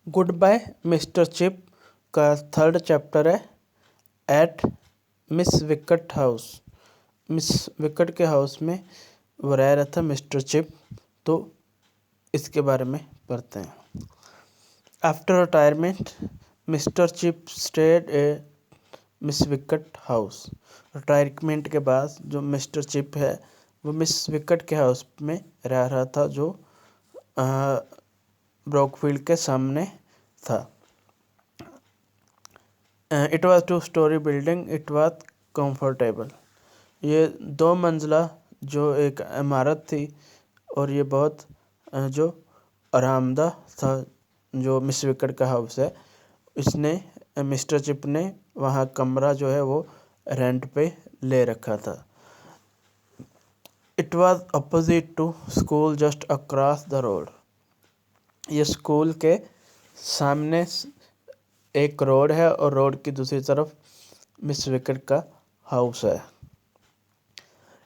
Good bye mister chip का 3rd chapter है at Miss Wickett house. Miss Wickett के house में वो रह रहा था मिस्टर चिप, तो इसके बारे में पढ़ते हैं। After retirement Mister Chip stayed a Miss Wickett house. Retirement के बाद जो मिस्टर चिप है वो मिस विकेट के हाउस में रह रहा था, जो ब्रोकफील्ड के सामने था। It was 2-story building, it was comfortable. ये 2 मंजिला जो एक इमारत थी और ये बहुत जो आरामदा था। जो मिस विकेट का हाउस है, इसने मिस्टर चिप ने वहाँ कमरा जो है वो रेंट पे ले रखा था। It was opposite to school just across the road. ये स्कूल के सामने एक रोड है और रोड की दूसरी तरफ मिस विकेट का हाउस है।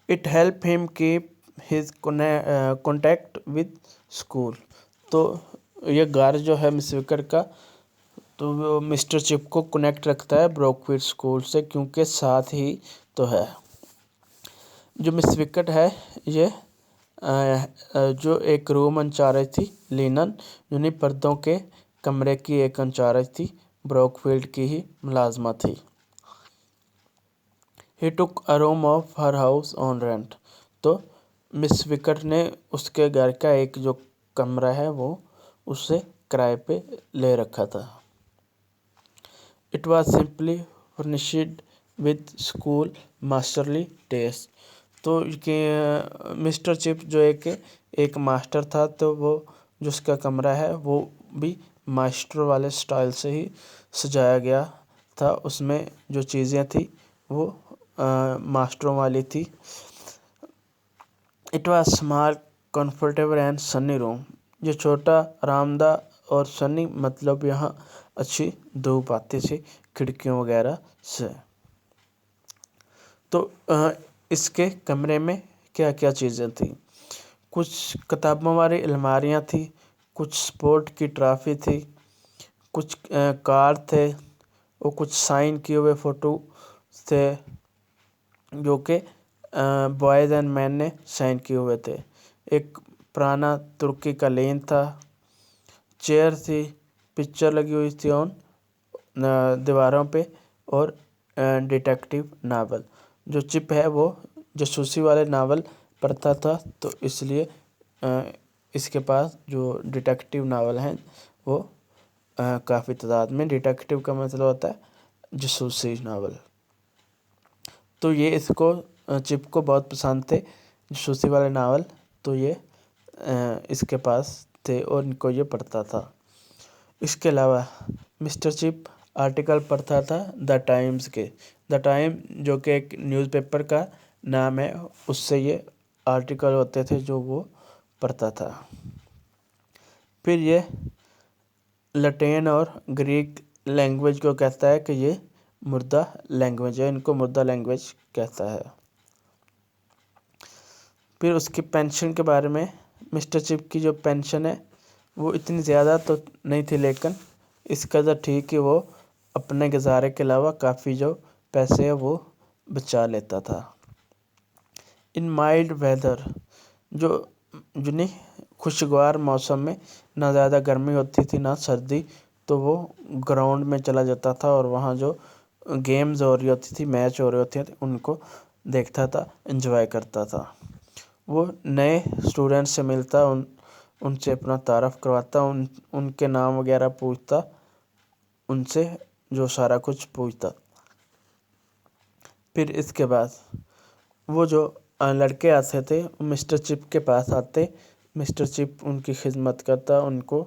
It help him keep his contact with school. तो ये घर जो है मिस विकेट का, तो वो मिस्टर चिप को कनेक्ट रखता है ब्रोकफील्ड स्कूल से, क्योंकि साथ ही तो है। जो मिस विकेट है ये जो एक रूम अंचार्ज थी लिनन, यूनी पर्दों के कमरे की एक अंचार्ज थी, ब्रोकफील्ड की ही मुलाजमा थी। He took a room of her house on rent. तो मिस विकेट ने उसके घर का एक जो कमरा है वो उससे किराए पे ले रखा था। It was simply furnished with school masterly taste. तो मिस्टर चिप जो एक मास्टर था, तो वो जो उसका कमरा है वो भी मास्टर वाले स्टाइल से ही सजाया गया था। उसमें जो चीज़ें थी वो मास्टरों वाली थी। It was small comfortable and Sunny room. ये छोटा आरामदाह और सनी, मतलब यहाँ अच्छी धूप आती थी खिड़कियों वगैरह से। तो इसके कमरे में क्या क्या चीज़ें थी? कुछ किताबों वाली अलमारियाँ थी, कुछ स्पोर्ट की ट्रॉफी थी, कुछ कार्ड थे और कुछ साइन किए हुए फ़ोटो थे जो कि बॉयज़ एंड मैन ने साइन किए हुए थे। एक पुराना तुर्की का लेन था, चेयर थी, पिक्चर लगी हुई थी ऑन दीवारों पे, और डिटेक्टिव नावल। जो चिप है वो जासूसी वाले नावल पढ़ता था, तो इसलिए इसके पास जो डिटेक्टिव नावल हैं वो काफ़ी तादाद में। डिटेक्टिव का मतलब होता है जासूसी नावल। तो ये इसको चिप को बहुत पसंद थे जासूसी वाले नावल, तो ये इसके पास थे और इनको ये पढ़ता था। इसके अलावा मिस्टर चिप आर्टिकल पढ़ता था द टाइम्स के। द टाइम जो कि एक न्यूज़पेपर का नाम है, उससे ये आर्टिकल होते थे जो वो पढ़ता था। फिर ये लैटिन और ग्रीक लैंग्वेज को कहता है कि ये मुर्दा लैंग्वेज है, इनको मुर्दा लैंग्वेज कहता है। फिर उसकी पेंशन के बारे में, मिस्टर चिप की जो पेंशन है वो इतनी ज़्यादा तो नहीं थी, लेकिन इस कदर ठीक कि वो अपने गुजारे के अलावा काफ़ी जो पैसे है वो बचा लेता था। इन माइल्ड वेदर, जो नहीं खुशगवार मौसम में ना ज़्यादा गर्मी होती थी ना सर्दी, तो वो ग्राउंड में चला जाता था और वहाँ जो गेम्स हो रही होती थी, मैच हो रहे होते थे, उनको देखता था, एंजॉय करता था। वो नए स्टूडेंट्स से मिलता, उनसे अपना तारफ़ करवाता, उनके नाम वगैरह पूछता, उनसे जो सारा कुछ पूछता। फिर इसके बाद वो जो लड़के आते थे मिस्टर चिप के पास आते, मिस्टर चिप उनकी खिदमत करता, उनको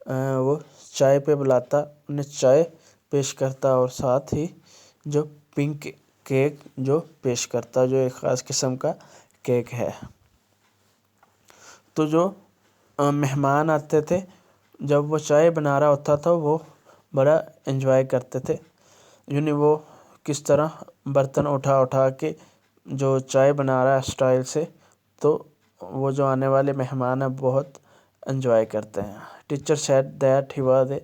वो चाय पे बुलाता, उन्हें चाय पेश करता और साथ ही जो पिंक केक जो पेश करता, जो एक ख़ास किस्म का केक है। तो जो मेहमान आते थे, जब वो चाय बना रहा होता था वो बड़ा एंजॉय करते थे, यानी वो किस तरह बर्तन उठा उठा के जो चाय बना रहा है स्टाइल से, तो वो जो आने वाले मेहमान हैं बहुत एंजॉय करते हैं। Teacher said that he was a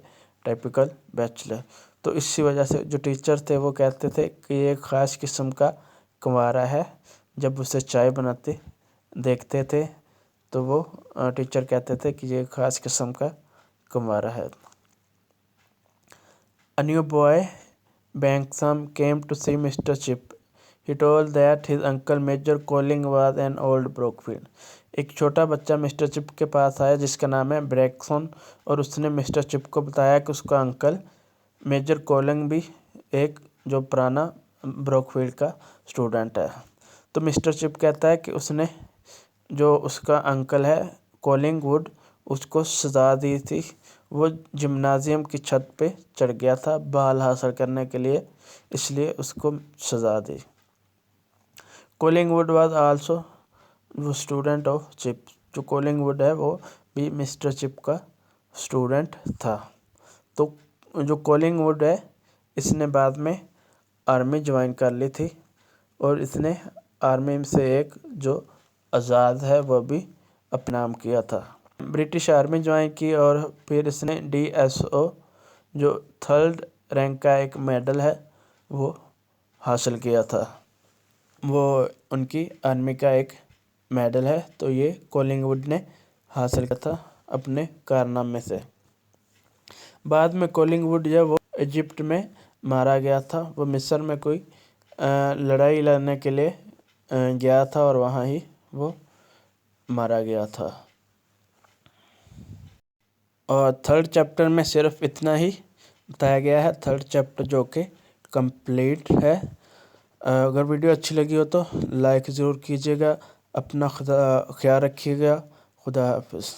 typical bachelor. تو اسی وجہ سے جو ٹیچر تھے وہ کہتے تھے کہ یہ ایک خاص قسم کا کنوارا ہے. جب اسے چائے بناتے دیکھتے تھے تو وہ ٹیچر کہتے تھے کہ یہ ایک خاص قسم کا کنوارا ہے. A new boy, Banksam, came to see Mr. Chip. He told that his uncle Major Colling was an old Brookfield. ایک چھوٹا بچہ مسٹر چپ کے پاس آیا جس کا نام ہے بریکسون، اور اس نے مسٹر چپ کو بتایا کہ اس کا انکل میجر کولنگ بھی ایک جو پرانا بروکفیلڈ کا اسٹوڈنٹ ہے. تو مسٹر چپ کہتا ہے کہ اس نے جو اس کا انکل ہے کولنگ ووڈ اس کو سزا دی تھی. وہ جمنازیم کی چھت پہ چڑھ گیا تھا بال حاصل کرنے کے لیے، اس لیے اس کو سزا دی. کولنگ ووڈ واز آلسو وہ اسٹوڈنٹ آف چپ. جو کولنگ ووڈ ہے وہ بھی مسٹر چپ کا اسٹوڈنٹ تھا. تو جو کولنگ ووڈ ہے اس نے بعد میں آرمی جوائن کر لی تھی، اور اس نے آرمی سے ایک جو آزاد ہے وہ بھی اپنا نام کیا تھا. برٹش آرمی جوائن کی، اور پھر اس نے DSO جو 3rd رینک کا ایک میڈل ہے وہ حاصل کیا تھا. وہ ان کی آرمی کا ایک میڈل ہے، تو یہ کولنگ ووڈ نے حاصل کیا تھا اپنے کارنامے سے. بعد میں کولنگ ووڈ جو وہ ایجپٹ میں مارا گیا تھا. وہ مصر میں کوئی لڑائی لڑنے کے لیے گیا تھا اور وہاں ہی وہ مارا گیا تھا. اور 3rd چیپٹر میں صرف اتنا ہی بتایا گیا ہے. 3rd چیپٹر جو کہ کمپلیٹ ہے. اگر ویڈیو اچھی لگی ہو تو لائک ضرور کیجیے گا. اپنا خیال رکھیے گا. خدا حافظ.